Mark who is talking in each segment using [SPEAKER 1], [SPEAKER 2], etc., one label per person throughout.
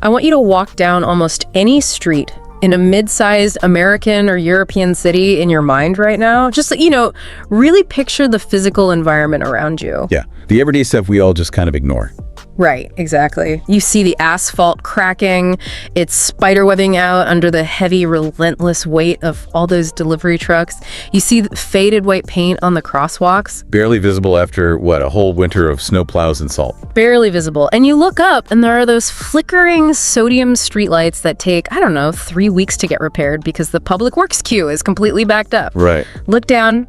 [SPEAKER 1] I want you to walk down almost any street in a mid-sized American or European city in your mind right now. Just, really picture the physical environment around you.
[SPEAKER 2] Yeah, the everyday stuff we all just kind of ignore.
[SPEAKER 1] Right, exactly. You see the asphalt cracking, it's spiderwebbing out under the heavy, relentless weight of all those delivery trucks. You see the faded white paint on the crosswalks.
[SPEAKER 2] Barely visible after, a whole winter of snowplows and salt.
[SPEAKER 1] Barely visible. And you look up and there are those flickering sodium streetlights that take, 3 weeks to get repaired because the public works queue is completely backed up.
[SPEAKER 2] Right.
[SPEAKER 1] Look down,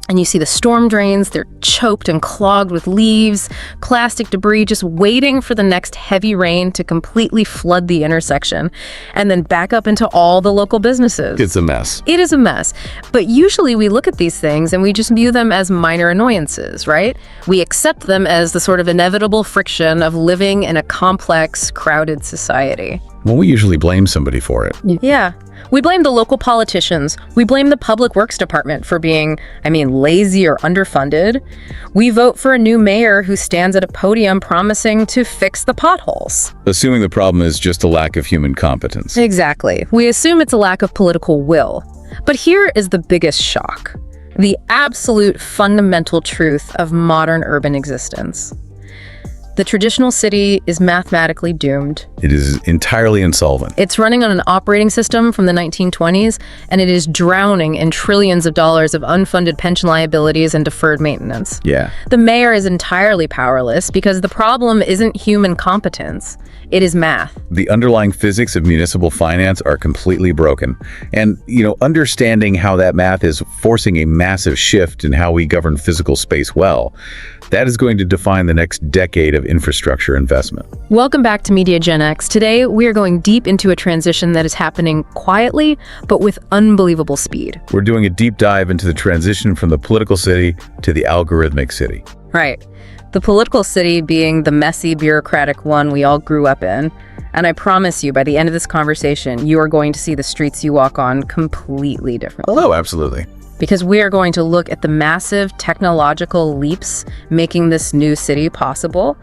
[SPEAKER 1] and you see the storm drains. They're choked and clogged with leaves, plastic debris, just waiting for the next heavy rain to completely flood the intersection and then back up into all the local businesses.
[SPEAKER 2] It's a mess.
[SPEAKER 1] It is a mess. But usually we look at these things and we just view them as minor annoyances, right? We accept them as the sort of inevitable friction of living in a complex, crowded society.
[SPEAKER 2] Well, we usually blame somebody for it.
[SPEAKER 1] Yeah. We blame the local politicians. We blame the public works department for being, lazy or underfunded. We vote for a new mayor who stands at a podium promising to fix the potholes.
[SPEAKER 2] Assuming the problem is just a lack of human competence.
[SPEAKER 1] Exactly. We assume it's a lack of political will. But here is the biggest shock. The absolute fundamental truth of modern urban existence. The traditional city is mathematically doomed.
[SPEAKER 2] It is entirely insolvent.
[SPEAKER 1] It's running on an operating system from the 1920s, and it is drowning in trillions of dollars of unfunded pension liabilities and deferred maintenance.
[SPEAKER 2] Yeah.
[SPEAKER 1] The mayor is entirely powerless because the problem isn't human competence. It is math.
[SPEAKER 2] The underlying physics of municipal finance are completely broken. And, understanding how that math is forcing a massive shift in how we govern physical space well, that is going to define the next decade of infrastructure investment.
[SPEAKER 1] Welcome back to MediaGenX. Today, we are going deep into a transition that is happening quietly, but with unbelievable speed.
[SPEAKER 2] We're doing a deep dive into the transition from the political city to the algorithmic city.
[SPEAKER 1] Right. The political city being the messy, bureaucratic one we all grew up in. And I promise you, by the end of this conversation, you are going to see the streets you walk on completely differently.
[SPEAKER 2] Oh, absolutely.
[SPEAKER 1] Because we are going to look at the massive technological leaps making this new city possible,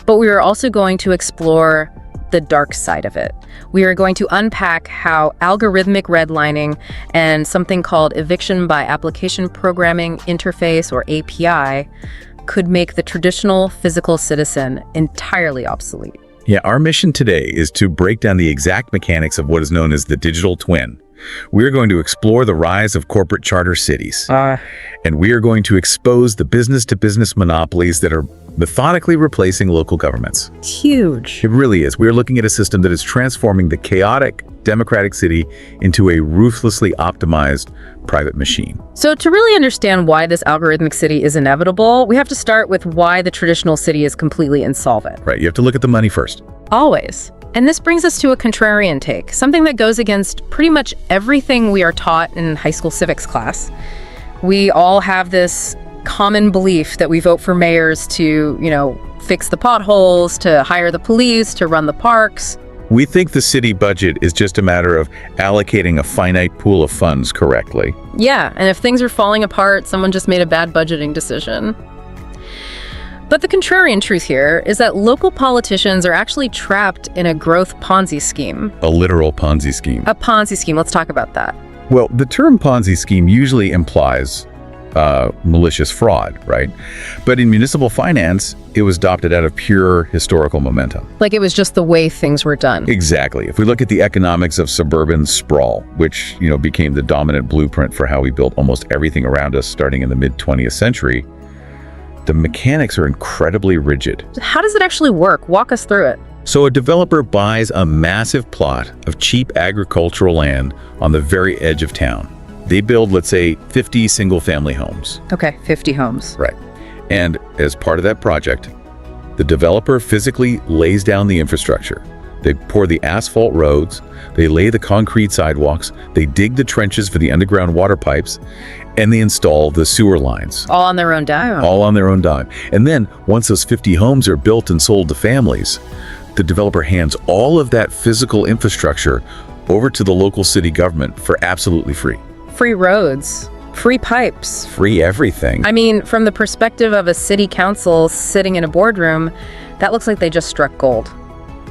[SPEAKER 1] but we are also going to explore the dark side of it. We are going to unpack how algorithmic redlining and something called eviction by application programming interface, or API, could make the traditional physical citizen entirely obsolete.
[SPEAKER 2] Yeah, our mission today is to break down the exact mechanics of what is known as the digital twin. We're going to explore the rise of corporate charter cities. And we are going to expose the business-to-business monopolies that are methodically replacing local governments.
[SPEAKER 1] Huge.
[SPEAKER 2] It really is. We're looking at a system that is transforming the chaotic, democratic city into a ruthlessly optimized private machine.
[SPEAKER 1] So to really understand why this algorithmic city is inevitable, we have to start with why the traditional city is completely insolvent.
[SPEAKER 2] Right, you have to look at the money first.
[SPEAKER 1] Always. And this brings us to a contrarian take, something that goes against pretty much everything we are taught in high school civics class. We all have this common belief that we vote for mayors to, fix the potholes, to hire the police, to run the parks.
[SPEAKER 2] We think the city budget is just a matter of allocating a finite pool of funds correctly.
[SPEAKER 1] Yeah, and if things are falling apart, someone just made a bad budgeting decision. But the contrarian truth here is that local politicians are actually trapped in a growth Ponzi scheme.
[SPEAKER 2] A literal Ponzi scheme.
[SPEAKER 1] A Ponzi scheme. Let's talk about that.
[SPEAKER 2] Well, the term Ponzi scheme usually implies malicious fraud, right? But in municipal finance, it was adopted out of pure historical momentum.
[SPEAKER 1] Like it was just the way things were done.
[SPEAKER 2] Exactly. If we look at the economics of suburban sprawl, which, became the dominant blueprint for how we built almost everything around us starting in the mid-20th century, the mechanics are incredibly rigid.
[SPEAKER 1] How does it actually work? Walk us through it.
[SPEAKER 2] So a developer buys a massive plot of cheap agricultural land on the very edge of town. They build, let's say, 50 single-family homes.
[SPEAKER 1] Okay, 50 homes.
[SPEAKER 2] Right. And as part of that project, the developer physically lays down the infrastructure. They pour the asphalt roads, they lay the concrete sidewalks, they dig the trenches for the underground water pipes, and they install the sewer lines.
[SPEAKER 1] All on their own dime.
[SPEAKER 2] All on their own dime. And then, once those 50 homes are built and sold to families, the developer hands all of that physical infrastructure over to the local city government for absolutely free.
[SPEAKER 1] Free roads, free pipes.
[SPEAKER 2] Free everything.
[SPEAKER 1] I mean, from the perspective of a city council sitting in a boardroom, that looks like they just struck gold.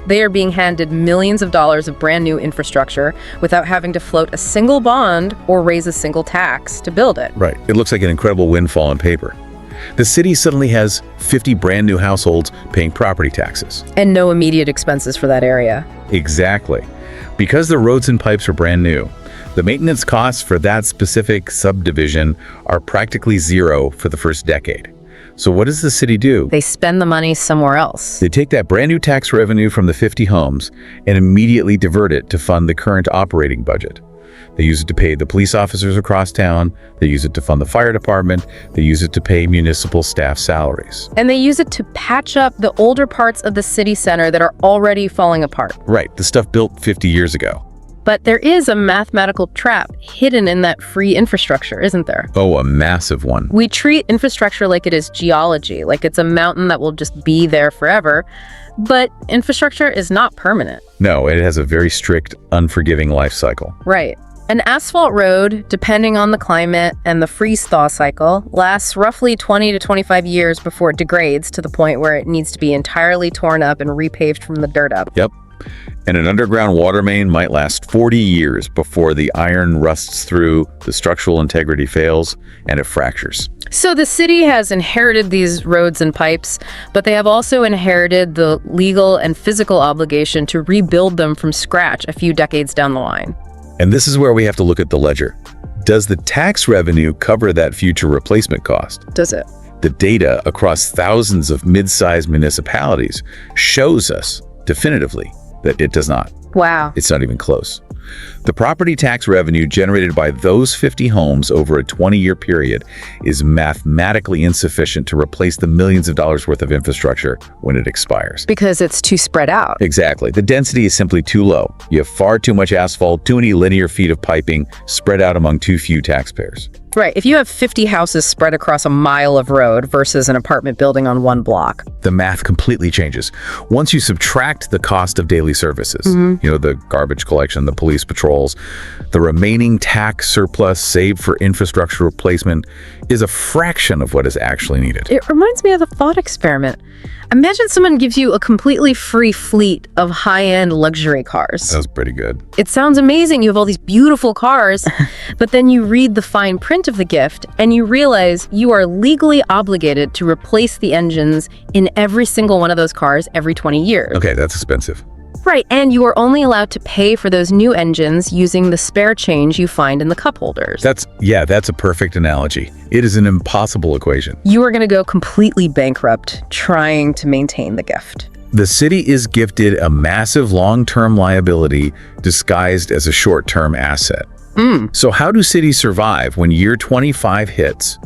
[SPEAKER 1] They are being handed millions of dollars of brand new infrastructure without having to float a single bond or raise a single tax to build it.
[SPEAKER 2] Right. It looks like an incredible windfall on paper. The city suddenly has 50 brand new households paying property taxes.
[SPEAKER 1] And no immediate expenses for that area.
[SPEAKER 2] Exactly. Because the roads and pipes are brand new, the maintenance costs for that specific subdivision are practically zero for the first decade. So what does the city do?
[SPEAKER 1] They spend the money somewhere else.
[SPEAKER 2] They take that brand new tax revenue from the 50 homes and immediately divert it to fund the current operating budget. They use it to pay the police officers across town. They use it to fund the fire department. They use it to pay municipal staff salaries.
[SPEAKER 1] And they use it to patch up the older parts of the city center that are already falling apart.
[SPEAKER 2] Right, the stuff built 50 years ago.
[SPEAKER 1] But there is a mathematical trap hidden in that free infrastructure, isn't there?
[SPEAKER 2] Oh, a massive one.
[SPEAKER 1] We treat infrastructure like it is geology, like it's a mountain that will just be there forever. But infrastructure is not permanent.
[SPEAKER 2] No, it has a very strict, unforgiving life cycle.
[SPEAKER 1] Right. An asphalt road, depending on the climate and the freeze-thaw cycle, lasts roughly 20 to 25 years before it degrades to the point where it needs to be entirely torn up and repaved from the dirt up.
[SPEAKER 2] Yep. And an underground water main might last 40 years before the iron rusts through, the structural integrity fails, and it fractures.
[SPEAKER 1] So the city has inherited these roads and pipes, but they have also inherited the legal and physical obligation to rebuild them from scratch a few decades down the line.
[SPEAKER 2] And this is where we have to look at the ledger. Does the tax revenue cover that future replacement cost?
[SPEAKER 1] Does it?
[SPEAKER 2] The data across thousands of mid-sized municipalities shows us definitively that it does not.
[SPEAKER 1] Wow.
[SPEAKER 2] It's not even close. The property tax revenue generated by those 50 homes over a 20-year period is mathematically insufficient to replace the millions of dollars worth of infrastructure when it expires.
[SPEAKER 1] Because it's too spread out.
[SPEAKER 2] Exactly. The density is simply too low. You have far too much asphalt, too many linear feet of piping spread out among too few taxpayers.
[SPEAKER 1] Right. If you have 50 houses spread across a mile of road versus an apartment building on one block,
[SPEAKER 2] the math completely changes. Once you subtract the cost of daily services, the garbage collection, the police patrols, the remaining tax surplus saved for infrastructure replacement is a fraction of what is actually needed.
[SPEAKER 1] It reminds me of a thought experiment. Imagine someone gives you a completely free fleet of high-end luxury cars.
[SPEAKER 2] That was pretty good.
[SPEAKER 1] It sounds amazing. You have all these beautiful cars, but then you read the fine print of the gift and you realize you are legally obligated to replace the engines in every single one of those cars every 20 years.
[SPEAKER 2] Okay, that's expensive.
[SPEAKER 1] Right, and you are only allowed to pay for those new engines using the spare change you find in the cup holders.
[SPEAKER 2] That's a perfect analogy. It is an impossible equation.
[SPEAKER 1] You are going to go completely bankrupt trying to maintain the gift.
[SPEAKER 2] The city is gifted a massive long-term liability disguised as a short-term asset. So how do cities survive when year 25 hits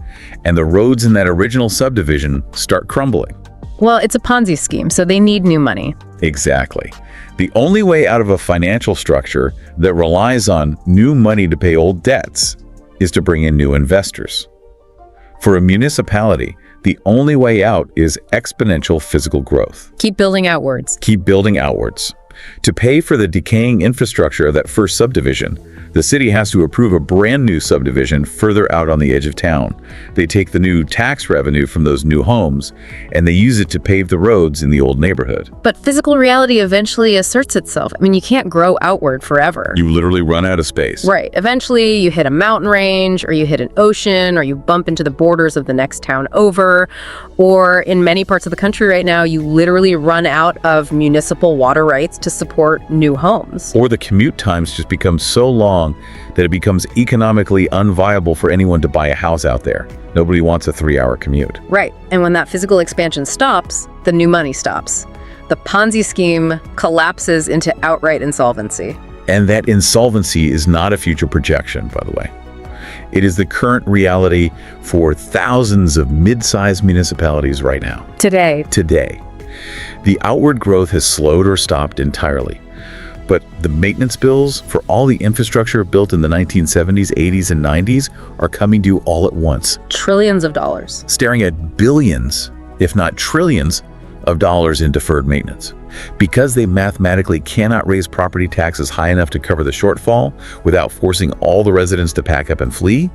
[SPEAKER 2] and the roads in that original subdivision start crumbling?
[SPEAKER 1] Well, it's a Ponzi scheme, so they need new money.
[SPEAKER 2] Exactly. The only way out of a financial structure that relies on new money to pay old debts is to bring in new investors. For a municipality, the only way out is exponential physical growth.
[SPEAKER 1] Keep building outwards.
[SPEAKER 2] Keep building outwards. To pay for the decaying infrastructure of that first subdivision, the city has to approve a brand new subdivision further out on the edge of town. They take the new tax revenue from those new homes and they use it to pave the roads in the old neighborhood.
[SPEAKER 1] But physical reality eventually asserts itself. I mean, you can't grow outward forever.
[SPEAKER 2] You literally run out of space.
[SPEAKER 1] Right. Eventually, you hit a mountain range, or you hit an ocean, or you bump into the borders of the next town over. Or in many parts of the country right now, you literally run out of municipal water rights to support new homes.
[SPEAKER 2] Or the commute times just become so long that it becomes economically unviable for anyone to buy a house out there. Nobody wants a 3-hour commute.
[SPEAKER 1] Right. And when that physical expansion stops, the new money stops. The Ponzi scheme collapses into outright insolvency.
[SPEAKER 2] And that insolvency is not a future projection, by the way. It is the current reality for thousands of mid-sized municipalities right now.
[SPEAKER 1] Today.
[SPEAKER 2] The outward growth has slowed or stopped entirely. But the maintenance bills for all the infrastructure built in the 1970s, 80s, and 90s are coming due all at once.
[SPEAKER 1] Trillions of dollars.
[SPEAKER 2] Staring at billions, if not trillions, of dollars in deferred maintenance. Because they mathematically cannot raise property taxes high enough to cover the shortfall without forcing all the residents to pack up and flee,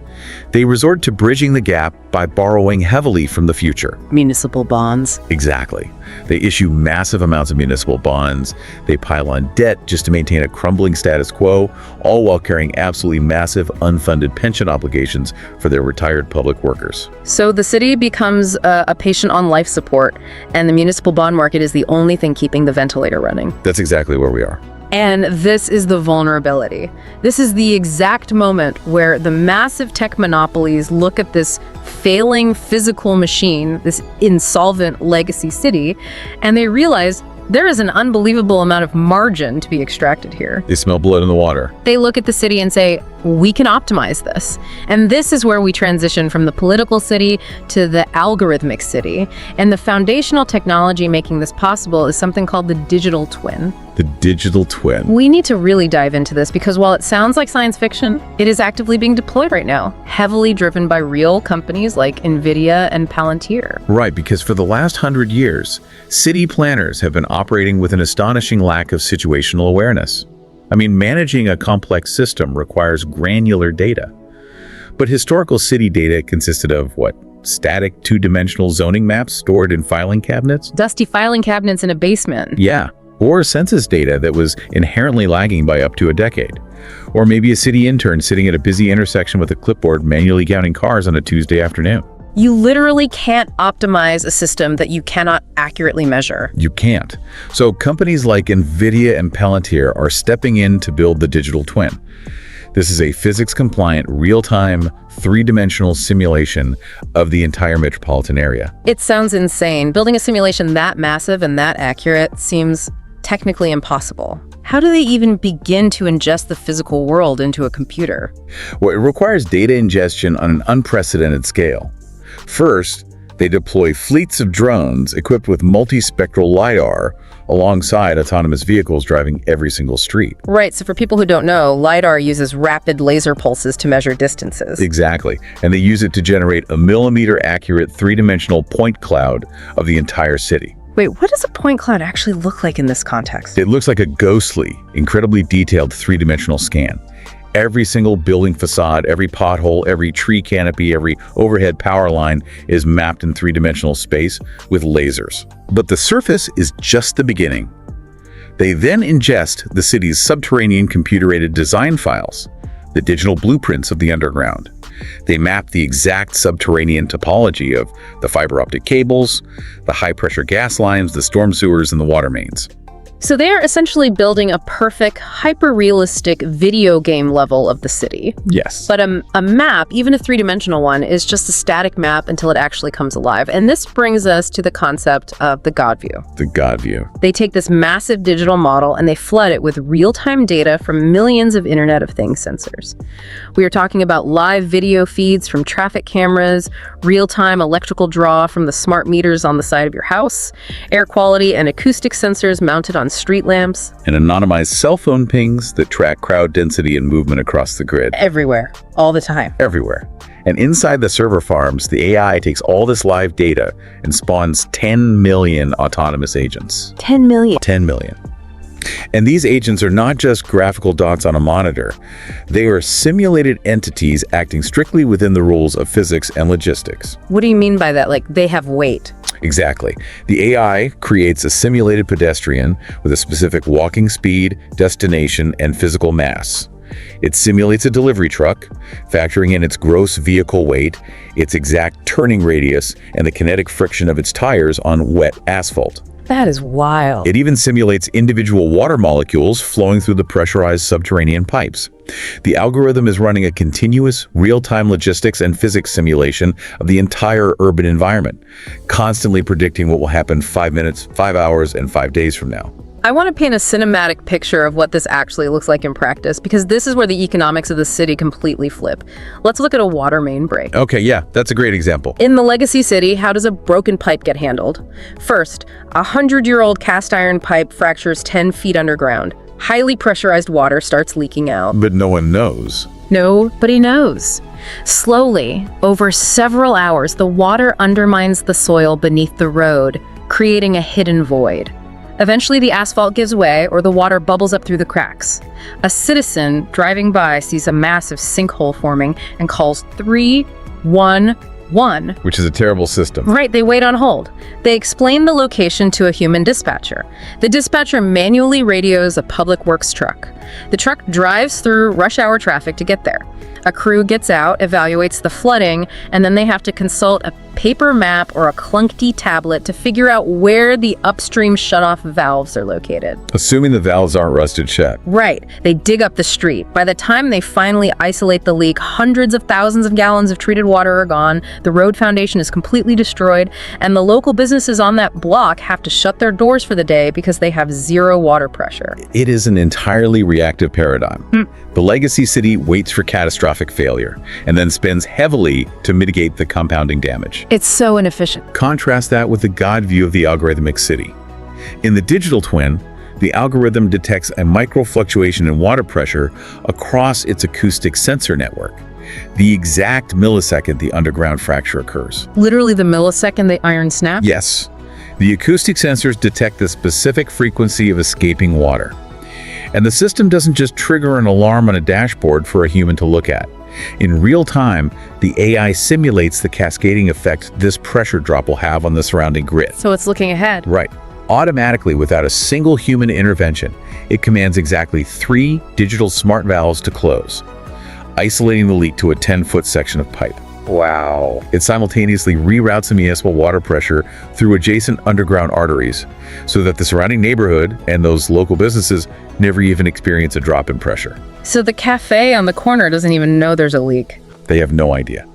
[SPEAKER 2] they resort to bridging the gap by borrowing heavily from the future.
[SPEAKER 1] Municipal bonds.
[SPEAKER 2] Exactly. They issue massive amounts of municipal bonds. They pile on debt just to maintain a crumbling status quo, all while carrying absolutely massive unfunded pension obligations for their retired public workers.
[SPEAKER 1] So the city becomes a patient on life support, and the municipal bond market is the only thing keeping the ventilator running.
[SPEAKER 2] That's exactly where we are.
[SPEAKER 1] And this is the vulnerability. This is the exact moment where the massive tech monopolies look at this failing physical machine, this insolvent legacy city, and they realize there is an unbelievable amount of margin to be extracted here.
[SPEAKER 2] They smell blood in the water.
[SPEAKER 1] They look at the city and say, we can optimize this. And this is where we transition from the political city to the algorithmic city. And the foundational technology making this possible is something called the digital twin.
[SPEAKER 2] The digital twin.
[SPEAKER 1] We need to really dive into this because while it sounds like science fiction, it is actively being deployed right now, heavily driven by real companies like Nvidia and Palantir.
[SPEAKER 2] Right, because for the last 100 years, city planners have been operating with an astonishing lack of situational awareness. I mean, managing a complex system requires granular data. But historical city data consisted of what? Static two-dimensional zoning maps stored in filing cabinets?
[SPEAKER 1] Dusty filing cabinets in a basement.
[SPEAKER 2] Yeah. Or census data that was inherently lagging by up to a decade. Or maybe a city intern sitting at a busy intersection with a clipboard manually counting cars on a Tuesday afternoon.
[SPEAKER 1] You literally can't optimize a system that you cannot accurately measure.
[SPEAKER 2] You can't. So companies like Nvidia and Palantir are stepping in to build the digital twin. This is a physics-compliant, real-time, three-dimensional simulation of the entire metropolitan area.
[SPEAKER 1] It sounds insane. Building a simulation that massive and that accurate seems technically impossible. How do they even begin to ingest the physical world into a computer?
[SPEAKER 2] Well, it requires data ingestion on an unprecedented scale. First, they deploy fleets of drones equipped with multispectral LiDAR alongside autonomous vehicles driving every single street.
[SPEAKER 1] Right, so for people who don't know, LiDAR uses rapid laser pulses to measure distances.
[SPEAKER 2] Exactly, and they use it to generate a millimeter-accurate three-dimensional point cloud of the entire city.
[SPEAKER 1] Wait, what does a point cloud actually look like in this context?
[SPEAKER 2] It looks like a ghostly, incredibly detailed three-dimensional scan. Every single building facade, every pothole, every tree canopy, every overhead power line is mapped in three-dimensional space with lasers. But the surface is just the beginning. They then ingest the city's subterranean computer-aided design files, the digital blueprints of the underground. They map the exact subterranean topology of the fiber optic cables, the high-pressure gas lines, the storm sewers, and the water mains.
[SPEAKER 1] So they are essentially building a perfect, hyper-realistic video game level of the city.
[SPEAKER 2] Yes.
[SPEAKER 1] But a map, even a three-dimensional one, is just a static map until it actually comes alive. And this brings us to the concept of the God view.
[SPEAKER 2] The God view.
[SPEAKER 1] They take this massive digital model and they flood it with real-time data from millions of Internet of Things sensors. We are talking about live video feeds from traffic cameras, real-time electrical draw from the smart meters on the side of your house, air quality and acoustic sensors mounted on street lamps,
[SPEAKER 2] and anonymized cell phone pings that track crowd density and movement across the grid.
[SPEAKER 1] Everywhere, all the time.
[SPEAKER 2] Everywhere. And inside the server farms, the AI takes all this live data and spawns 10 million autonomous agents.
[SPEAKER 1] 10 million.
[SPEAKER 2] 10 million. And these agents are not just graphical dots on a monitor. They are simulated entities acting strictly within the rules of physics and logistics.
[SPEAKER 1] What do you mean by that? Like, they have weight?
[SPEAKER 2] Exactly. The AI creates a simulated pedestrian with a specific walking speed, destination, and physical mass. It simulates a delivery truck, factoring in its gross vehicle weight, its exact turning radius, and the kinetic friction of its tires on wet asphalt.
[SPEAKER 1] That is wild.
[SPEAKER 2] It even simulates individual water molecules flowing through the pressurized subterranean pipes. The algorithm is running a continuous, real-time logistics and physics simulation of the entire urban environment, constantly predicting what will happen 5 minutes, 5 hours, and 5 days from now.
[SPEAKER 1] I want to paint a cinematic picture of what this actually looks like in practice, because this is where the economics of the city completely flip. Let's look at a water main break.
[SPEAKER 2] Okay, yeah, that's a great example.
[SPEAKER 1] In the legacy city, how does a broken pipe get handled? First, a 100-year-old cast iron pipe fractures 10 feet underground. Highly pressurized water starts leaking out.
[SPEAKER 2] But no one knows.
[SPEAKER 1] Nobody knows. Slowly, over several hours, the water undermines the soil beneath the road, creating a hidden void. Eventually, the asphalt gives way or the water bubbles up through the cracks. A citizen driving by sees a massive sinkhole forming and calls 311.
[SPEAKER 2] Which is a terrible system.
[SPEAKER 1] Right, they wait on hold. They explain the location to a human dispatcher. The dispatcher manually radios a public works truck. The truck drives through rush hour traffic to get there. A crew gets out, evaluates the flooding, and then they have to consult a paper map or a clunky tablet to figure out where the upstream shutoff valves are located.
[SPEAKER 2] Assuming the valves aren't rusted shut.
[SPEAKER 1] Right. They dig up the street. By the time they finally isolate the leak, hundreds of thousands of gallons of treated water are gone, the road foundation is completely destroyed, and the local businesses on that block have to shut their doors for the day because they have zero water pressure.
[SPEAKER 2] It is an entirely reactive paradigm. The legacy city waits for catastrophic failure and then spends heavily to mitigate the compounding damage.
[SPEAKER 1] It's so inefficient.
[SPEAKER 2] Contrast that with the God view of the algorithmic city. In the digital twin, the algorithm detects a micro-fluctuation in water pressure across its acoustic sensor network, the exact millisecond the underground fracture occurs.
[SPEAKER 1] Literally the millisecond the iron snaps?
[SPEAKER 2] Yes. The acoustic sensors detect the specific frequency of escaping water. And the system doesn't just trigger an alarm on a dashboard for a human to look at. In real time, the AI simulates the cascading effect this pressure drop will have on the surrounding grid.
[SPEAKER 1] So it's looking ahead.
[SPEAKER 2] Right. Automatically, without a single human intervention, it commands exactly 3 digital smart valves to close, isolating the leak to a 10-foot section of pipe. Wow. It simultaneously reroutes the municipal water pressure through adjacent underground arteries so that the surrounding neighborhood and those local businesses never even experience a drop in pressure.
[SPEAKER 1] So the cafe on the corner doesn't even know there's a leak.
[SPEAKER 2] They have no idea.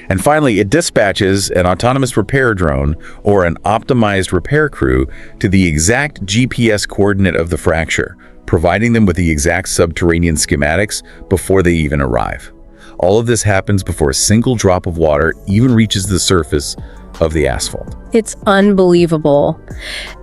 [SPEAKER 2] And finally, it dispatches an autonomous repair drone or an optimized repair crew to the exact GPS coordinate of the fracture, providing them with the exact subterranean schematics before they even arrive. All of this happens before a single drop of water even reaches the surface of the asphalt.
[SPEAKER 1] It's unbelievable.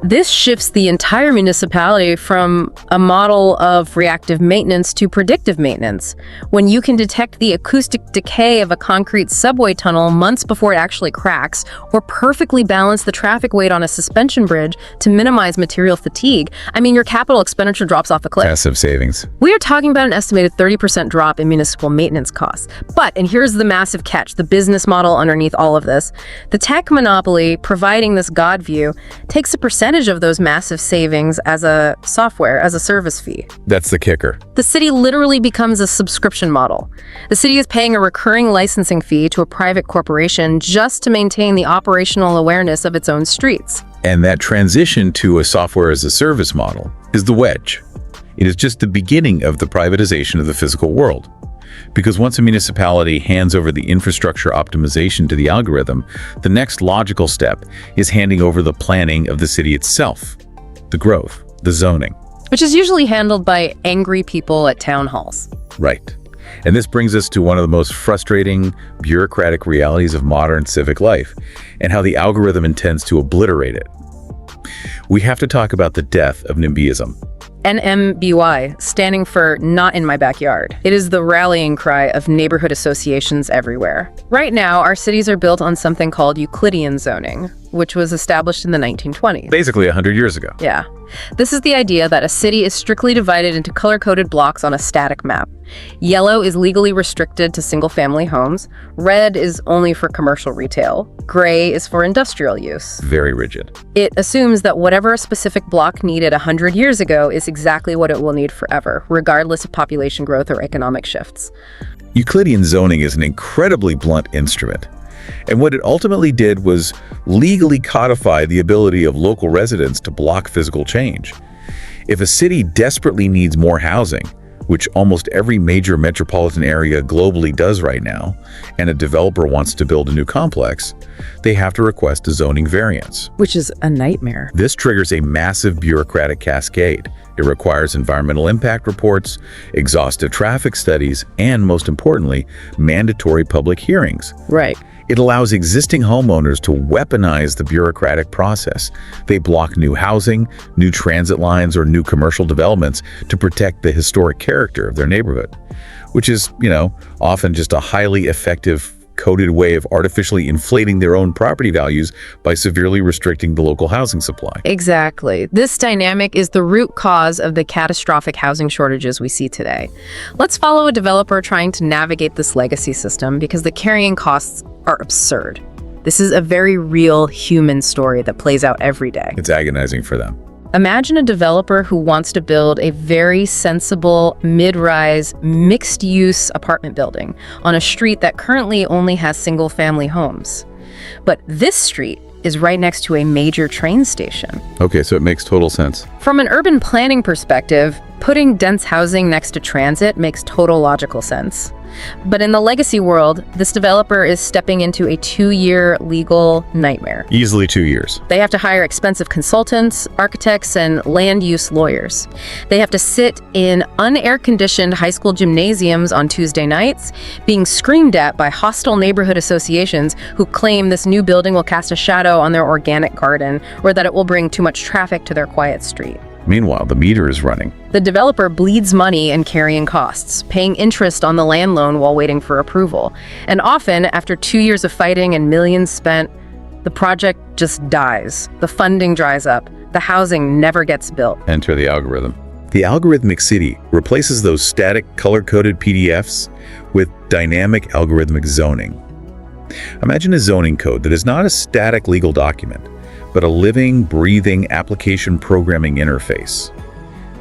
[SPEAKER 1] This shifts the entire municipality from a model of reactive maintenance to predictive maintenance. When you can detect the acoustic decay of a concrete subway tunnel months before it actually cracks, or perfectly balance the traffic weight on a suspension bridge to minimize material fatigue, I mean, your capital expenditure drops off a cliff.
[SPEAKER 2] Massive savings.
[SPEAKER 1] We are talking about an estimated 30% drop in municipal maintenance costs. But, and here's the massive catch, the business model underneath all of this, the tech monopoly providing this God view takes a percentage of those massive savings as a software, as a service fee.
[SPEAKER 2] That's the kicker.
[SPEAKER 1] The city literally becomes a subscription model. The city is paying a recurring licensing fee to a private corporation just to maintain the operational awareness of its own streets.
[SPEAKER 2] And that transition to a software as a service model is the wedge. It is just the beginning of the privatization of the physical world. Because once a municipality hands over the infrastructure optimization to the algorithm, the next logical step is handing over the planning of the city itself, the growth, the zoning.
[SPEAKER 1] Which is usually handled by angry people at town halls.
[SPEAKER 2] Right. And this brings us to one of the most frustrating bureaucratic realities of modern civic life, and how the algorithm intends to obliterate it. We have to talk about the death of NIMBYism.
[SPEAKER 1] NMBY, standing for Not in My Backyard. It is the rallying cry of neighborhood associations everywhere. Right now, our cities are built on something called Euclidean zoning, which was established in the 1920s.
[SPEAKER 2] Basically 100 years ago.
[SPEAKER 1] Yeah. This is the idea that a city is strictly divided into color-coded blocks on a static map. Yellow is legally restricted to single-family homes. Red is only for commercial retail. Gray is for industrial use.
[SPEAKER 2] Very rigid.
[SPEAKER 1] It assumes that whatever a specific block needed 100 years ago is exactly what it will need forever, regardless of population growth or economic shifts.
[SPEAKER 2] Euclidean zoning is an incredibly blunt instrument. And what it ultimately did was legally codify the ability of local residents to block physical change. If a city desperately needs more housing, which almost every major metropolitan area globally does right now, and a developer wants to build a new complex, they have to request a zoning variance.
[SPEAKER 1] Which is a nightmare.
[SPEAKER 2] This triggers a massive bureaucratic cascade. It requires environmental impact reports, exhaustive traffic studies, and most importantly, mandatory public hearings.
[SPEAKER 1] Right.
[SPEAKER 2] It allows existing homeowners to weaponize the bureaucratic process. They block new housing, new transit lines, or new commercial developments to protect the historic character of their neighborhood, which is, often just a highly effective coded way of artificially inflating their own property values by severely restricting the local housing supply.
[SPEAKER 1] Exactly. This dynamic is the root cause of the catastrophic housing shortages we see today. Let's follow a developer trying to navigate this legacy system because the carrying costs are absurd. This is a very real human story that plays out every day.
[SPEAKER 2] It's agonizing for them.
[SPEAKER 1] Imagine a developer who wants to build a very sensible, mid-rise, mixed-use apartment building on a street that currently only has single-family homes. But this street is right next to a major train station.
[SPEAKER 2] Okay, so it makes total sense.
[SPEAKER 1] From an urban planning perspective, putting dense housing next to transit makes total logical sense. But in the legacy world, this developer is stepping into a 2-year legal nightmare.
[SPEAKER 2] Easily 2 years.
[SPEAKER 1] They have to hire expensive consultants, architects, and land use lawyers. They have to sit in unair-conditioned high school gymnasiums on Tuesday nights, being screamed at by hostile neighborhood associations who claim this new building will cast a shadow on their organic garden or that it will bring too much traffic to their quiet street.
[SPEAKER 2] Meanwhile, the meter is running.
[SPEAKER 1] The developer bleeds money in carrying costs, paying interest on the land loan while waiting for approval. And often, after 2 years of fighting and millions spent, the project just dies. The funding dries up. The housing never gets built.
[SPEAKER 2] Enter the algorithm. The Algorithmic City replaces those static, color-coded PDFs with dynamic algorithmic zoning. Imagine a zoning code that is not a static legal document, but a living, breathing application programming interface,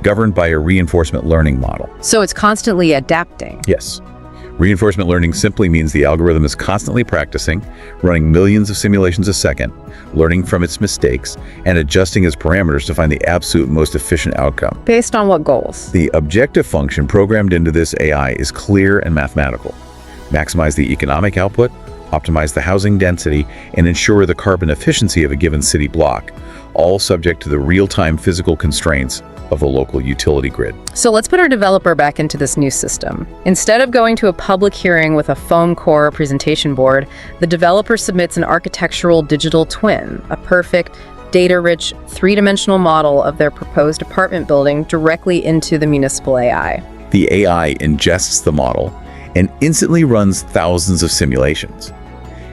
[SPEAKER 2] governed by a reinforcement learning model.
[SPEAKER 1] So it's constantly adapting.
[SPEAKER 2] Yes. Reinforcement learning simply means the algorithm is constantly practicing, running millions of simulations a second, learning from its mistakes, and adjusting its parameters to find the absolute most efficient outcome.
[SPEAKER 1] Based on what goals?
[SPEAKER 2] The objective function programmed into this AI is clear and mathematical. Maximize the economic output, optimize the housing density, and ensure the carbon efficiency of a given city block, all subject to the real-time physical constraints of the local utility grid.
[SPEAKER 1] So let's put our developer back into this new system. Instead of going to a public hearing with a foam core presentation board, the developer submits an architectural digital twin, a perfect, data-rich, three-dimensional model of their proposed apartment building directly into the municipal AI.
[SPEAKER 2] The AI ingests the model and instantly runs thousands of simulations.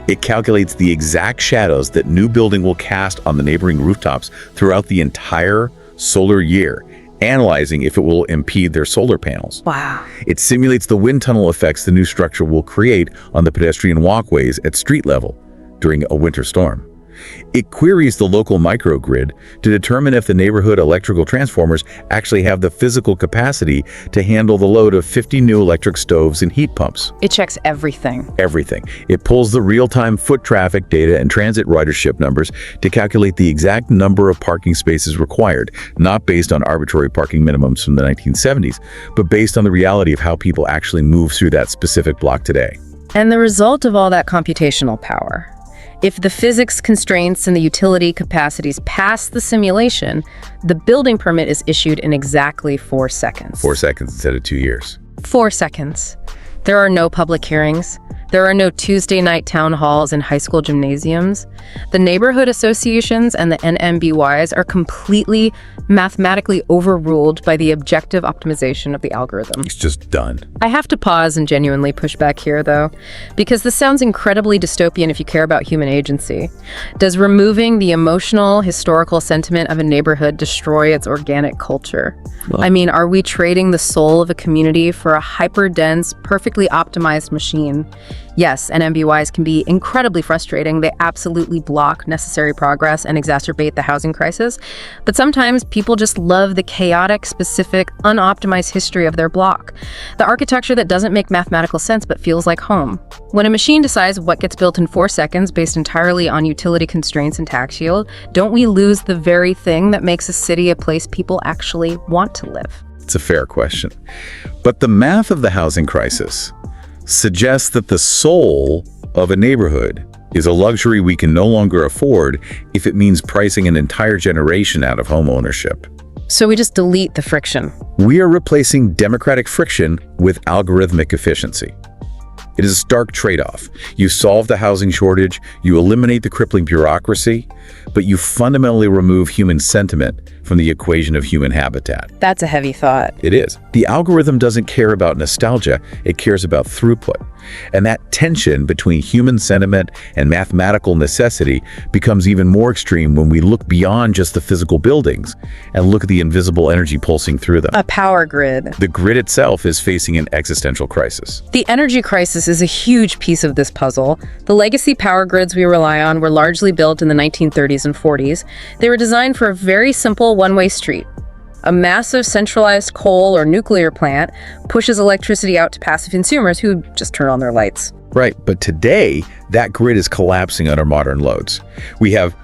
[SPEAKER 2] It calculates the exact shadows that new building will cast on the neighboring rooftops throughout the entire solar year, analyzing if it will impede their solar panels.
[SPEAKER 1] Wow.
[SPEAKER 2] It simulates the wind tunnel effects the new structure will create on the pedestrian walkways at street level during a winter storm. It queries the local microgrid to determine if the neighborhood electrical transformers actually have the physical capacity to handle the load of 50 new electric stoves and heat pumps.
[SPEAKER 1] It checks everything.
[SPEAKER 2] Everything. It pulls the real-time foot traffic data and transit ridership numbers to calculate the exact number of parking spaces required, not based on arbitrary parking minimums from the 1970s, but based on the reality of how people actually move through that specific block today.
[SPEAKER 1] And the result of all that computational power. If the physics constraints and the utility capacities pass the simulation, the building permit is issued in exactly 4 seconds.
[SPEAKER 2] 4 seconds instead of 2 years.
[SPEAKER 1] 4 seconds. There are no public hearings. There are no Tuesday night town halls in high school gymnasiums. The neighborhood associations and the NIMBYs are completely mathematically overruled by the objective optimization of the algorithm.
[SPEAKER 2] It's just done.
[SPEAKER 1] I have to pause and genuinely push back here, though, because this sounds incredibly dystopian if you care about human agency. Does removing the emotional, historical sentiment of a neighborhood destroy its organic culture?
[SPEAKER 2] Well,
[SPEAKER 1] I mean, are we trading the soul of a community for a hyper-dense, perfectly optimized machine? Yes, NIMBYs can be incredibly frustrating. They absolutely block necessary progress and exacerbate the housing crisis. But sometimes people just love the chaotic, specific, unoptimized history of their block. The architecture that doesn't make mathematical sense but feels like home. When a machine decides what gets built in 4 seconds based entirely on utility constraints and tax yield, don't we lose the very thing that makes a city a place people actually want to live?
[SPEAKER 2] It's a fair question. But the math of the housing crisis suggests that the soul of a neighborhood is a luxury we can no longer afford if it means pricing an entire generation out of home ownership.
[SPEAKER 1] So we just delete the friction.
[SPEAKER 2] We are replacing democratic friction with algorithmic efficiency. It is a stark trade-off. You solve the housing shortage, you eliminate the crippling bureaucracy, but you fundamentally remove human sentiment from the equation of human habitat.
[SPEAKER 1] That's a heavy thought.
[SPEAKER 2] It is. The algorithm doesn't care about nostalgia, it cares about throughput. And that tension between human sentiment and mathematical necessity becomes even more extreme when we look beyond just the physical buildings and look at the invisible energy pulsing through them.
[SPEAKER 1] A power grid.
[SPEAKER 2] The grid itself is facing an existential crisis.
[SPEAKER 1] The energy crisis is a huge piece of this puzzle. The legacy power grids we rely on were largely built in the 1930s and 40s. They were designed for a very simple one-way street. A massive centralized coal or nuclear plant pushes electricity out to passive consumers who just turn on their lights.
[SPEAKER 2] Right, but today, that grid is collapsing under modern loads. We have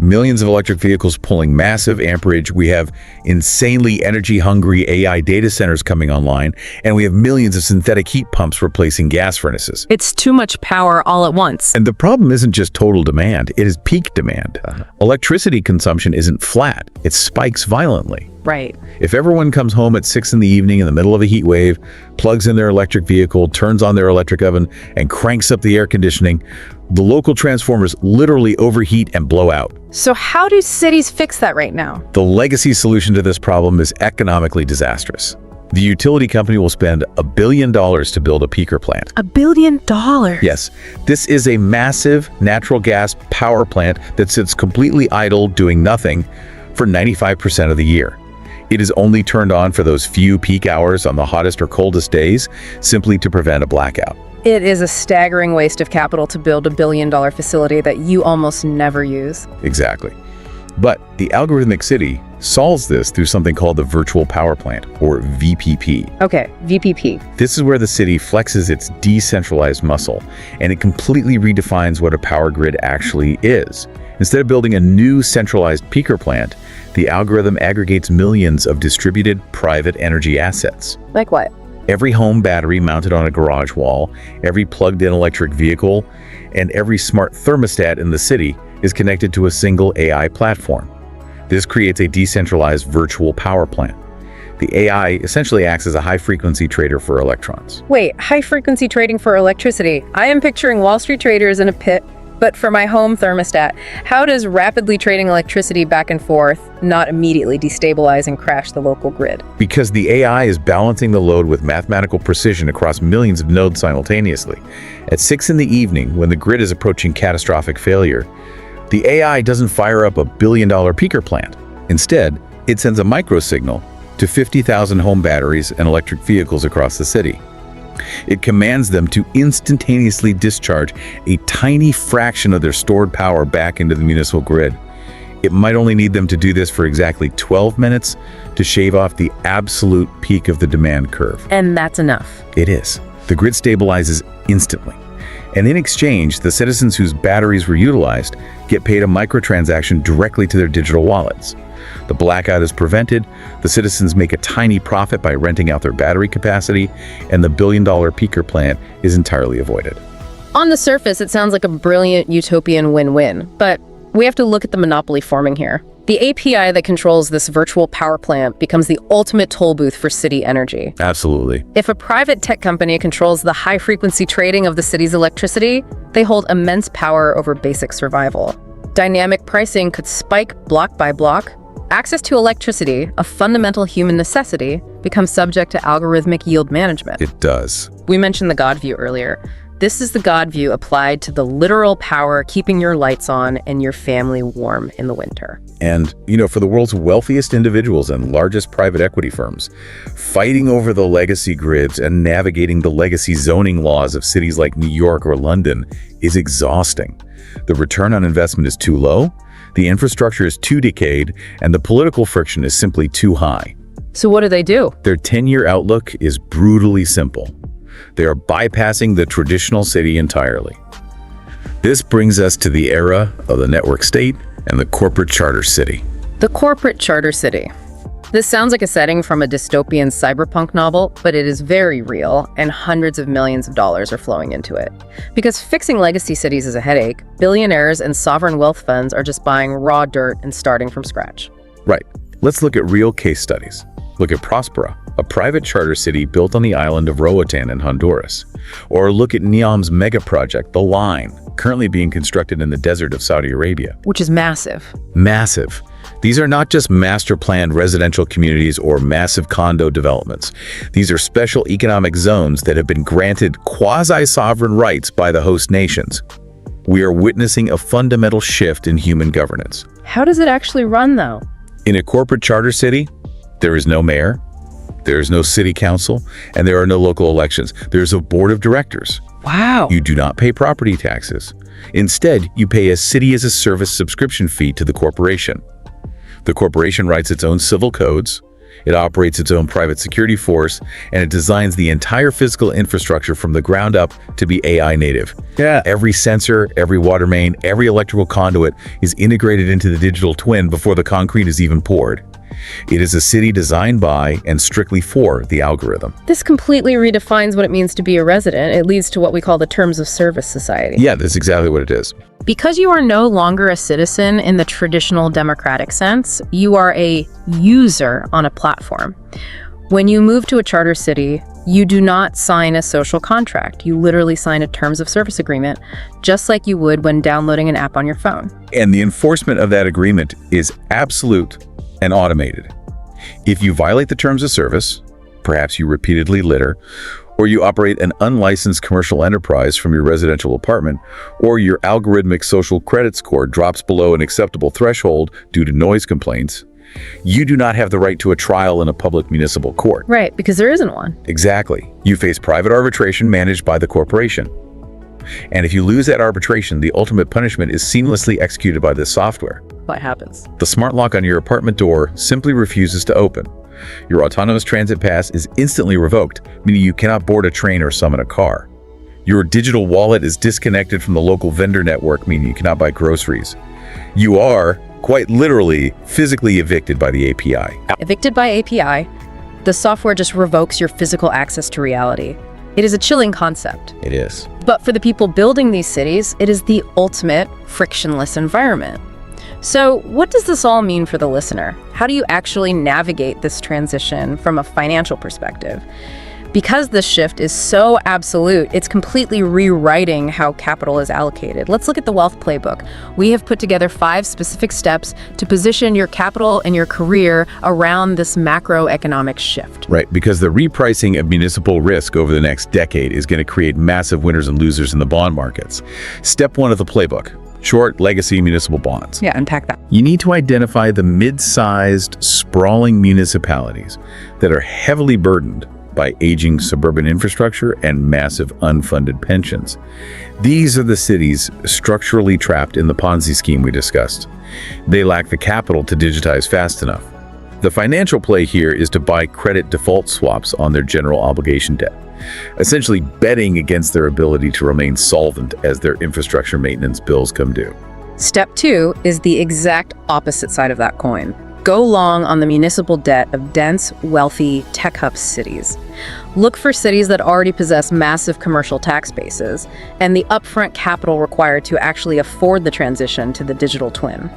[SPEAKER 2] millions of electric vehicles pulling massive amperage. We have insanely energy-hungry AI data centers coming online, and we have millions of synthetic heat pumps replacing gas furnaces.
[SPEAKER 1] It's too much power all at once.
[SPEAKER 2] And the problem isn't just total demand, it is peak demand. Electricity consumption isn't flat, it spikes violently.
[SPEAKER 1] Right.
[SPEAKER 2] If everyone comes home at 6 in the evening in the middle of a heat wave, plugs in their electric vehicle, turns on their electric oven, and cranks up the air conditioning, the local transformers literally overheat and blow out.
[SPEAKER 1] So how do cities fix that right now?
[SPEAKER 2] The legacy solution to this problem is economically disastrous. The utility company will spend $1 billion to build a peaker plant.
[SPEAKER 1] $1 billion?
[SPEAKER 2] Yes, this is a massive natural gas power plant that sits completely idle doing nothing for 95% of the year. It is only turned on for those few peak hours on the hottest or coldest days, simply to prevent a blackout.
[SPEAKER 1] It is a staggering waste of capital to build $1 billion facility that you almost never use.
[SPEAKER 2] Exactly. But the Algorithmic City solves this through something called the virtual power plant, or VPP.
[SPEAKER 1] Okay, VPP.
[SPEAKER 2] This is where the city flexes its decentralized muscle, and it completely redefines what a power grid actually is. Instead of building a new centralized peaker plant, the algorithm aggregates millions of distributed private energy assets.
[SPEAKER 1] Like what?
[SPEAKER 2] Every home battery mounted on a garage wall, every plugged-in electric vehicle, and every smart thermostat in the city is connected to a single AI platform. This creates a decentralized virtual power plant. The AI essentially acts as a high-frequency trader for electrons.
[SPEAKER 1] Wait, high-frequency trading for electricity. I am picturing Wall Street traders in a pit, but for my home thermostat. How does rapidly trading electricity back and forth not immediately destabilize and crash the local grid?
[SPEAKER 2] Because the AI is balancing the load with mathematical precision across millions of nodes simultaneously. At 6 in the evening, when the grid is approaching catastrophic failure, the AI doesn't fire up $1 billion peaker plant. Instead, it sends a microsignal to 50,000 home batteries and electric vehicles across the city. It commands them to instantaneously discharge a tiny fraction of their stored power back into the municipal grid. It might only need them to do this for exactly 12 minutes to shave off the absolute peak of the demand curve.
[SPEAKER 1] And that's enough.
[SPEAKER 2] It is. The grid stabilizes instantly. And in exchange, the citizens whose batteries were utilized get paid a microtransaction directly to their digital wallets. The blackout is prevented, the citizens make a tiny profit by renting out their battery capacity, and the $1 billion peaker plant is entirely avoided.
[SPEAKER 1] On the surface, it sounds like a brilliant utopian win-win, but we have to look at the monopoly forming here. The API that controls this virtual power plant becomes the ultimate toll booth for city energy.
[SPEAKER 2] Absolutely.
[SPEAKER 1] If a private tech company controls the high-frequency trading of the city's electricity, they hold immense power over basic survival. Dynamic pricing could spike block by block. Access to electricity, a fundamental human necessity, becomes subject to algorithmic yield management.
[SPEAKER 2] It does.
[SPEAKER 1] We mentioned the God view earlier. This is the God view applied to the literal power keeping your lights on and your family warm in the winter.
[SPEAKER 2] And, for the world's wealthiest individuals and largest private equity firms, fighting over the legacy grids and navigating the legacy zoning laws of cities like New York or London is exhausting. The return on investment is too low, the infrastructure is too decayed, and the political friction is simply too high.
[SPEAKER 1] So what do?
[SPEAKER 2] Their 10-year outlook is brutally simple. They are bypassing the traditional city entirely. This brings us to the era of the network state and the corporate charter city.
[SPEAKER 1] The corporate charter city. This sounds like a setting from a dystopian cyberpunk novel, but it is very real, and hundreds of millions of dollars are flowing into it. Because fixing legacy cities is a headache, billionaires and sovereign wealth funds are just buying raw dirt and starting from scratch.
[SPEAKER 2] Right. Let's look at real case studies. Look at Prospera, a private charter city built on the island of Roatan in Honduras. Or look at NEOM's mega project, The Line, currently being constructed in the desert of Saudi Arabia.
[SPEAKER 1] Which is massive.
[SPEAKER 2] Massive. These are not just master-planned residential communities or massive condo developments. These are special economic zones that have been granted quasi-sovereign rights by the host nations. We are witnessing a fundamental shift in human governance.
[SPEAKER 1] How does it actually run, though?
[SPEAKER 2] In a corporate charter city, there is no mayor, there is no city council, and there are no local elections. There's a board of directors.
[SPEAKER 1] Wow.
[SPEAKER 2] You do not pay property taxes. Instead, you pay a city-as-a-service subscription fee to the corporation. The corporation writes its own civil codes, it operates its own private security force, and it designs the entire physical infrastructure from the ground up to be AI native.
[SPEAKER 3] Yeah.
[SPEAKER 2] Every sensor, every water main, every electrical conduit is integrated into the digital twin before the concrete is even poured. It is a city designed by and strictly for the algorithm.
[SPEAKER 1] This completely redefines what it means to be a resident. It leads to what we call the terms of service society.
[SPEAKER 2] Yeah, that's exactly what it is.
[SPEAKER 1] Because you are no longer a citizen in the traditional democratic sense, you are a user on a platform. When you move to a charter city, you do not sign a social contract. You literally sign a terms of service agreement, just like you would when downloading an app on your phone.
[SPEAKER 2] And the enforcement of that agreement is absolute and automated. If you violate the terms of service, perhaps you repeatedly litter, or you operate an unlicensed commercial enterprise from your residential apartment, or your algorithmic social credit score drops below an acceptable threshold due to noise complaints, you do not have the right to a trial in a public municipal court.
[SPEAKER 1] Right, because there isn't one.
[SPEAKER 2] Exactly. You face private arbitration managed by the corporation. And if you lose that arbitration, the ultimate punishment is seamlessly executed by this software.
[SPEAKER 1] What happens?
[SPEAKER 2] The smart lock on your apartment door simply refuses to open. Your autonomous transit pass is instantly revoked, meaning you cannot board a train or summon a car. Your digital wallet is disconnected from the local vendor network, meaning you cannot buy groceries. You are, quite literally, physically evicted by the API.
[SPEAKER 1] Evicted by API, the software just revokes your physical access to reality. It is a chilling concept.
[SPEAKER 2] It is.
[SPEAKER 1] But for the people building these cities, it is the ultimate frictionless environment. So what does this all mean for the listener? How do you actually navigate this transition from a financial perspective? Because this shift is so absolute, it's completely rewriting how capital is allocated. Let's look at the wealth playbook. We have put together 5 specific steps to position your capital and your career around this macroeconomic shift.
[SPEAKER 2] Right, because the repricing of municipal risk over the next decade is going to create massive winners and losers in the bond markets. Step 1 of the playbook: short legacy municipal bonds.
[SPEAKER 1] Yeah, unpack that.
[SPEAKER 2] You need to identify the mid-sized, sprawling municipalities that are heavily burdened by aging suburban infrastructure and massive unfunded pensions. These are the cities structurally trapped in the Ponzi scheme we discussed. They lack the capital to digitize fast enough. The financial play here is to buy credit default swaps on their general obligation debt, essentially betting against their ability to remain solvent as their infrastructure maintenance bills come due.
[SPEAKER 1] Step 2 is the exact opposite side of that coin. Go long on the municipal debt of dense, wealthy, tech hub cities. Look for cities that already possess massive commercial tax bases and the upfront capital required to actually afford the transition to the digital twin.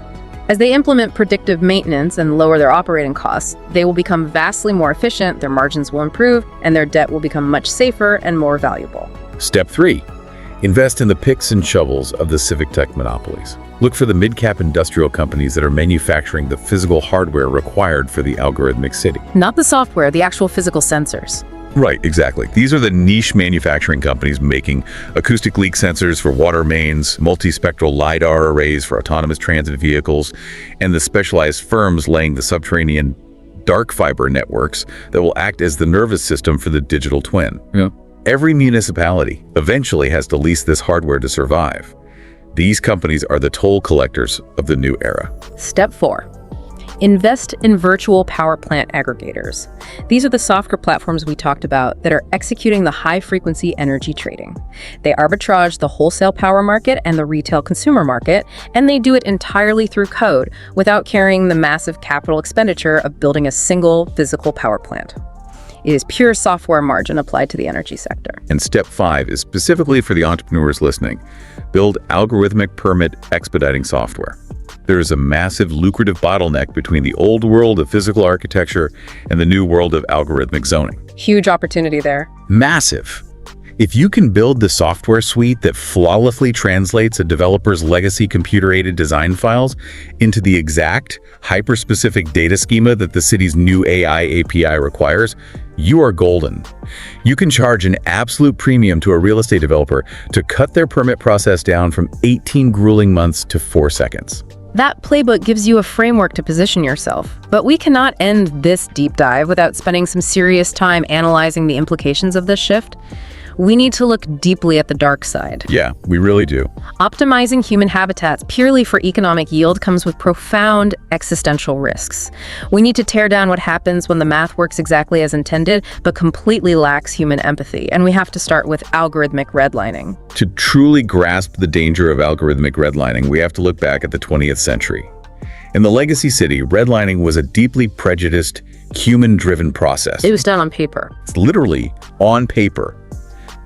[SPEAKER 1] As they implement predictive maintenance and lower their operating costs, they will become vastly more efficient, their margins will improve, and their debt will become much safer and more valuable.
[SPEAKER 2] Step 3. Invest in the picks and shovels of the civic tech monopolies. Look for the mid-cap industrial companies that are manufacturing the physical hardware required for the algorithmic city.
[SPEAKER 1] Not the software, the actual physical sensors.
[SPEAKER 2] Right, exactly. These are the niche manufacturing companies making acoustic leak sensors for water mains, multispectral LiDAR arrays for autonomous transit vehicles, and the specialized firms laying the subterranean dark fiber networks that will act as the nervous system for the digital twin.
[SPEAKER 3] Yeah.
[SPEAKER 2] Every municipality eventually has to lease this hardware to survive. These companies are the toll collectors of the new era.
[SPEAKER 1] Step 4. Invest in virtual power plant aggregators. These are the software platforms we talked about that are executing the high-frequency energy trading. They arbitrage the wholesale power market and the retail consumer market, and they do it entirely through code without carrying the massive capital expenditure of building a single physical power plant. It is pure software margin applied to the energy sector.
[SPEAKER 2] And step 5 is specifically for the entrepreneurs listening. Build algorithmic permit expediting software. There is a massive lucrative bottleneck between the old world of physical architecture and the new world of algorithmic zoning.
[SPEAKER 1] Huge opportunity there.
[SPEAKER 2] Massive. If you can build the software suite that flawlessly translates a developer's legacy computer-aided design files into the exact, hyper-specific data schema that the city's new AI API requires, you are golden. You can charge an absolute premium to a real estate developer to cut their permit process down from 18 grueling months to 4 seconds.
[SPEAKER 1] That playbook gives you a framework to position yourself, but we cannot end this deep dive without spending some serious time analyzing the implications of this shift. We need to look deeply at the dark side.
[SPEAKER 2] Yeah, we really do.
[SPEAKER 1] Optimizing human habitats purely for economic yield comes with profound existential risks. We need to tear down what happens when the math works exactly as intended, but completely lacks human empathy. And we have to start with algorithmic redlining.
[SPEAKER 2] To truly grasp the danger of algorithmic redlining, we have to look back at the 20th century. In the legacy city, redlining was a deeply prejudiced, human-driven process.
[SPEAKER 1] It was done on paper.
[SPEAKER 2] It's literally on paper.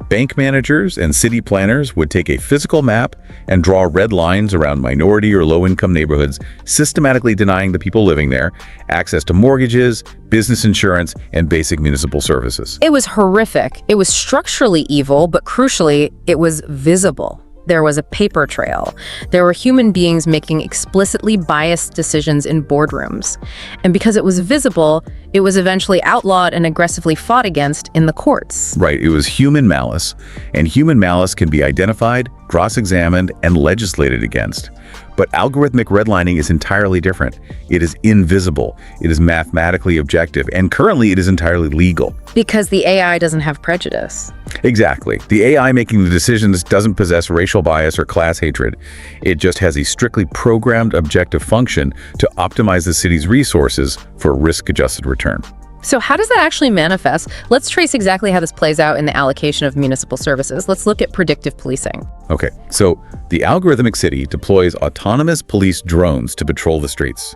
[SPEAKER 2] Bank managers and city planners would take a physical map and draw red lines around minority or low-income neighborhoods, systematically denying the people living there access to mortgages, business insurance, and basic municipal services.
[SPEAKER 1] It was horrific. It was structurally evil, but crucially, it was visible. There was a paper trail. There were human beings making explicitly biased decisions in boardrooms. And because it was visible, it was eventually outlawed and aggressively fought against in the courts.
[SPEAKER 2] Right, it was human malice, and human malice can be identified, cross-examined, and legislated against. But algorithmic redlining is entirely different. It is invisible, it is mathematically objective, and currently it is entirely legal.
[SPEAKER 1] Because the AI doesn't have prejudice.
[SPEAKER 2] Exactly. The AI making the decisions doesn't possess racial bias or class hatred. It just has a strictly programmed objective function to optimize the city's resources for a risk-adjusted return.
[SPEAKER 1] So how does that actually manifest? Let's trace exactly how this plays out in the allocation of municipal services. Let's look at predictive policing.
[SPEAKER 2] Okay, so the Algorithmic City deploys autonomous police drones to patrol the streets.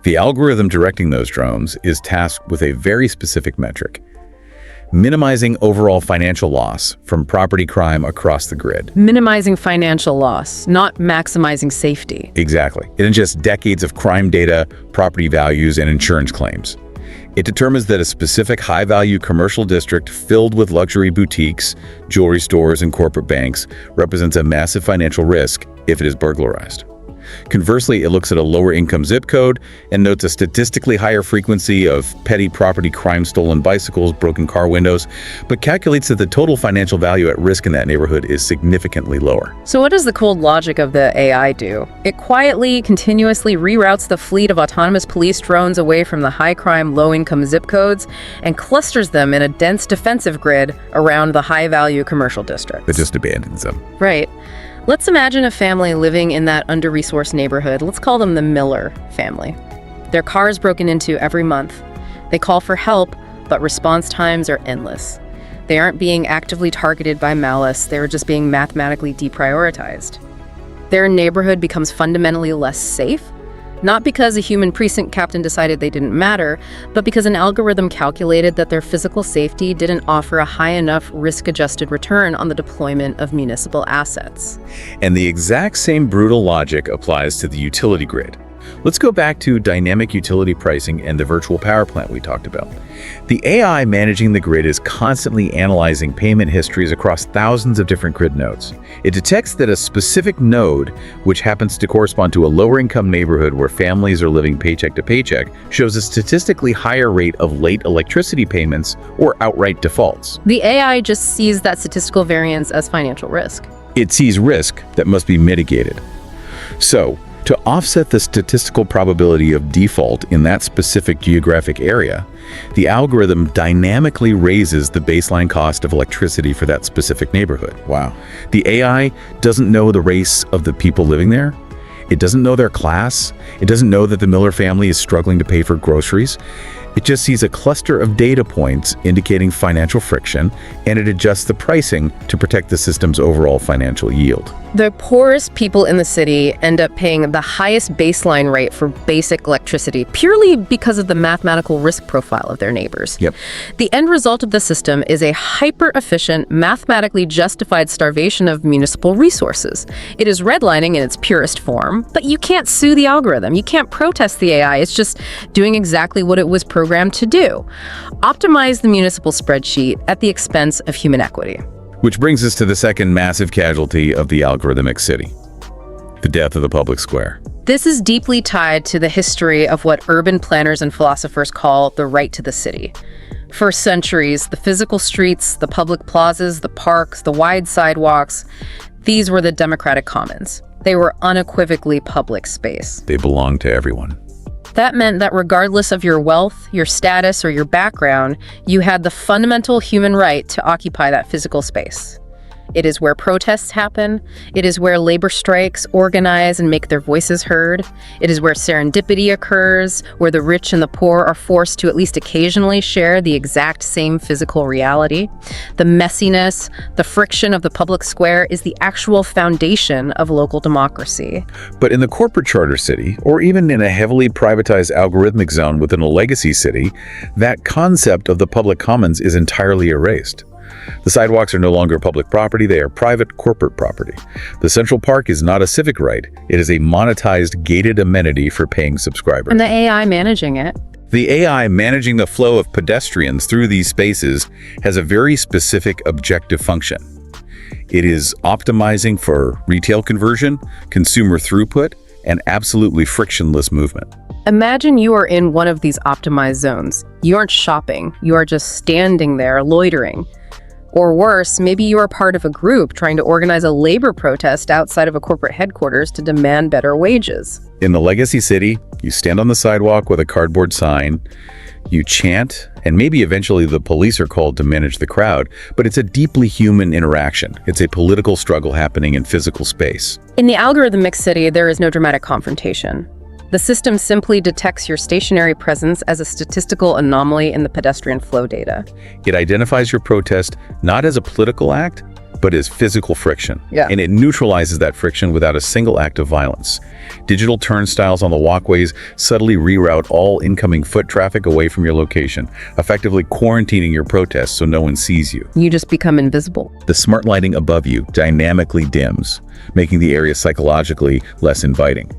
[SPEAKER 2] The algorithm directing those drones is tasked with a very specific metric: minimizing overall financial loss from property crime across the grid.
[SPEAKER 1] Minimizing financial loss, not maximizing safety.
[SPEAKER 2] Exactly. It ingests decades of crime data, property values, and insurance claims. It determines that a specific high-value commercial district filled with luxury boutiques, jewelry stores, and corporate banks represents a massive financial risk if it is burglarized. Conversely, it looks at a lower-income zip code and notes a statistically higher frequency of petty property crime, stolen bicycles, broken car windows, but calculates that the total financial value at risk in that neighborhood is significantly lower.
[SPEAKER 1] So what does the cold logic of the AI do? It quietly, continuously reroutes the fleet of autonomous police drones away from the high-crime, low-income zip codes and clusters them in a dense defensive grid around the high-value commercial districts.
[SPEAKER 2] It just abandons them.
[SPEAKER 1] Right. Let's imagine a family living in that under-resourced neighborhood. Let's call them the Miller family. Their car is broken into every month. They call for help, but response times are endless. They aren't being actively targeted by malice, they're just being mathematically deprioritized. Their neighborhood becomes fundamentally less safe, not because a human precinct captain decided they didn't matter, but because an algorithm calculated that their physical safety didn't offer a high enough risk-adjusted return on the deployment of municipal assets.
[SPEAKER 2] And the exact same brutal logic applies to the utility grid. Let's go back to dynamic utility pricing and the virtual power plant we talked about. The AI managing the grid is constantly analyzing payment histories across thousands of different grid nodes. It detects that a specific node, which happens to correspond to a lower-income neighborhood where families are living paycheck to paycheck, shows a statistically higher rate of late electricity payments or outright defaults.
[SPEAKER 1] The AI just sees that statistical variance as financial risk.
[SPEAKER 2] It sees risk that must be mitigated. So, to offset the statistical probability of default in that specific geographic area, the algorithm dynamically raises the baseline cost of electricity for that specific neighborhood. Wow. The AI doesn't know the race of the people living there. It doesn't know their class. It doesn't know that the Miller family is struggling to pay for groceries. It just sees a cluster of data points indicating financial friction, and it adjusts the pricing to protect the system's overall financial yield.
[SPEAKER 1] The poorest people in the city end up paying the highest baseline rate for basic electricity purely because of the mathematical risk profile of their neighbors.
[SPEAKER 2] Yep.
[SPEAKER 1] The end result of the system is a hyper-efficient, mathematically justified starvation of municipal resources. It is redlining in its purest form, but you can't sue the algorithm. You can't protest the AI. It's just doing exactly what it was programmed to do. Optimize the municipal spreadsheet at the expense of human equity.
[SPEAKER 2] Which brings us to the second massive casualty of the algorithmic city, the death of the public square.
[SPEAKER 1] This is deeply tied to the history of what urban planners and philosophers call the right to the city. For centuries, the physical streets, the public plazas, the parks, the wide sidewalks, these were the democratic commons. They were unequivocally public space.
[SPEAKER 2] They belonged to everyone.
[SPEAKER 1] That meant that regardless of your wealth, your status, or your background, you had the fundamental human right to occupy that physical space. It is where protests happen. It is where labor strikes organize and make their voices heard. It is where serendipity occurs, where the rich and the poor are forced to at least occasionally share the exact same physical reality. The messiness, the friction of the public square is the actual foundation of local democracy.
[SPEAKER 2] But in the corporate charter city, or even in a heavily privatized algorithmic zone within a legacy city, that concept of the public commons is entirely erased. The sidewalks are no longer public property, they are private corporate property. The Central Park is not a civic right, it is a monetized gated amenity for paying subscribers.
[SPEAKER 1] And the AI managing it.
[SPEAKER 2] The AI managing the flow of pedestrians through these spaces has a very specific objective function. It is optimizing for retail conversion, consumer throughput, and absolutely frictionless movement.
[SPEAKER 1] Imagine you are in one of these optimized zones. You aren't shopping, you are just standing there loitering. Or worse, maybe you are part of a group trying to organize a labor protest outside of a corporate headquarters to demand better wages.
[SPEAKER 2] In the legacy city, you stand on the sidewalk with a cardboard sign, you chant, and maybe eventually the police are called to manage the crowd, but it's a deeply human interaction. It's a political struggle happening in physical space.
[SPEAKER 1] In the algorithmic city, there is no dramatic confrontation. The system simply detects your stationary presence as a statistical anomaly in the pedestrian flow data.
[SPEAKER 2] It identifies your protest not as a political act, but as physical friction. And it neutralizes that friction without a single act of violence. Digital turnstiles on the walkways subtly reroute all incoming foot traffic away from your location, effectively quarantining your protest so no one sees you.
[SPEAKER 1] You just become invisible.
[SPEAKER 2] The smart lighting above you dynamically dims, making the area psychologically less inviting.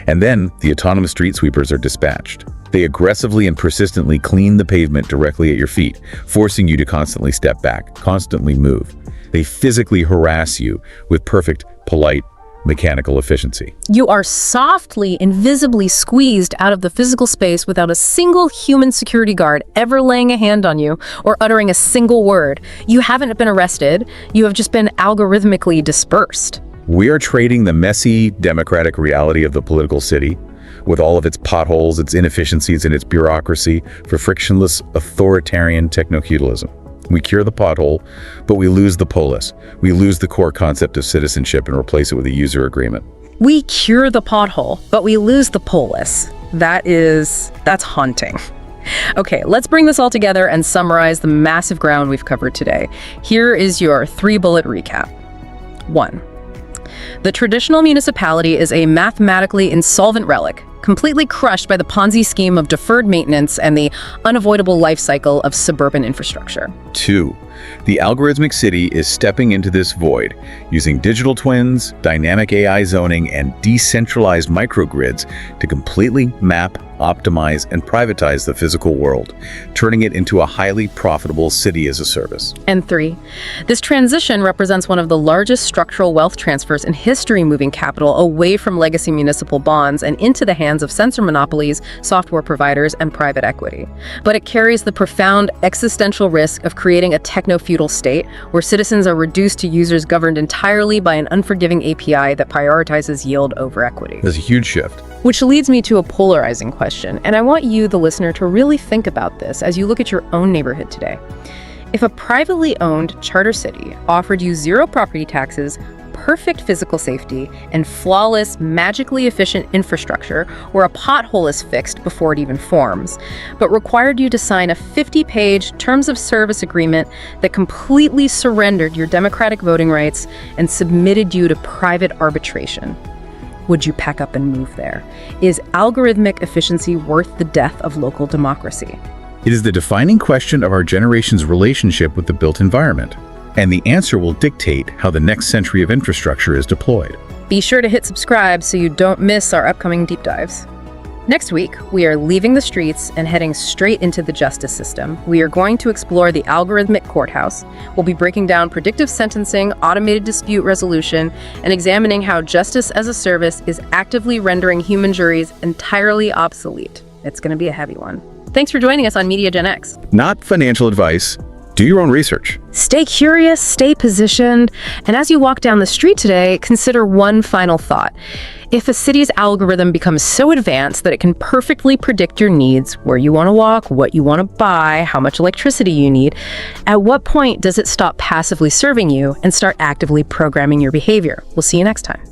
[SPEAKER 2] And then the autonomous street sweepers are dispatched. They aggressively and persistently clean the pavement directly at your feet, forcing you to constantly step back, constantly move. They physically harass you with perfect, polite, mechanical efficiency.
[SPEAKER 1] You are softly, invisibly squeezed out of the physical space without a single human security guard ever laying a hand on you or uttering a single word. You haven't been arrested. You have just been algorithmically dispersed.
[SPEAKER 2] We are trading the messy, democratic reality of the political city, with all of its potholes, its inefficiencies, and its bureaucracy, for frictionless, authoritarian techno-feudalism. We cure the pothole, but we lose the polis. We lose the core concept of citizenship and replace it with a user agreement.
[SPEAKER 1] We cure the pothole, but we lose the polis. That's haunting. Okay, let's bring this all together and summarize the massive ground we've covered today. Here is your 3-bullet recap. 1. The traditional municipality is a mathematically insolvent relic, completely crushed by the Ponzi scheme of deferred maintenance and the unavoidable life cycle of suburban infrastructure.
[SPEAKER 2] 2. The algorithmic city is stepping into this void, using digital twins, dynamic AI zoning, and decentralized microgrids to completely map, optimize, and privatize the physical world, turning it into a highly profitable city as a service.
[SPEAKER 1] And 3, this transition represents one of the largest structural wealth transfers in history, moving capital away from legacy municipal bonds and into the hands of censor monopolies, software providers, and private equity. But it carries the profound existential risk of creating a techno-feudal state where citizens are reduced to users governed entirely by an unforgiving API that prioritizes yield over equity.
[SPEAKER 2] There's a huge shift.
[SPEAKER 1] Which leads me to a polarizing question, and I want you, the listener, to really think about this as you look at your own neighborhood today. If a privately owned charter city offered you 0 property taxes, perfect physical safety, and flawless, magically efficient infrastructure where a pothole is fixed before it even forms, but required you to sign a 50-page terms of service agreement that completely surrendered your democratic voting rights and submitted you to private arbitration, would you pack up and move there? Is algorithmic efficiency worth the death of local democracy?
[SPEAKER 2] It is the defining question of our generation's relationship with the built environment, and the answer will dictate how the next century of infrastructure is deployed.
[SPEAKER 1] Be sure to hit subscribe so you don't miss our upcoming deep dives. Next week, we are leaving the streets and heading straight into the justice system. We are going to explore the algorithmic courthouse. We'll be breaking down predictive sentencing, automated dispute resolution, and examining how justice as a service is actively rendering human juries entirely obsolete. It's going to be a heavy one. Thanks for joining us on MediaGenX.
[SPEAKER 2] Not financial advice. Do your own research.
[SPEAKER 1] Stay curious, stay positioned, and as you walk down the street today, consider one final thought. If a city's algorithm becomes so advanced that it can perfectly predict your needs, where you want to walk, what you want to buy, how much electricity you need, at what point does it stop passively serving you and start actively programming your behavior? We'll see you next time.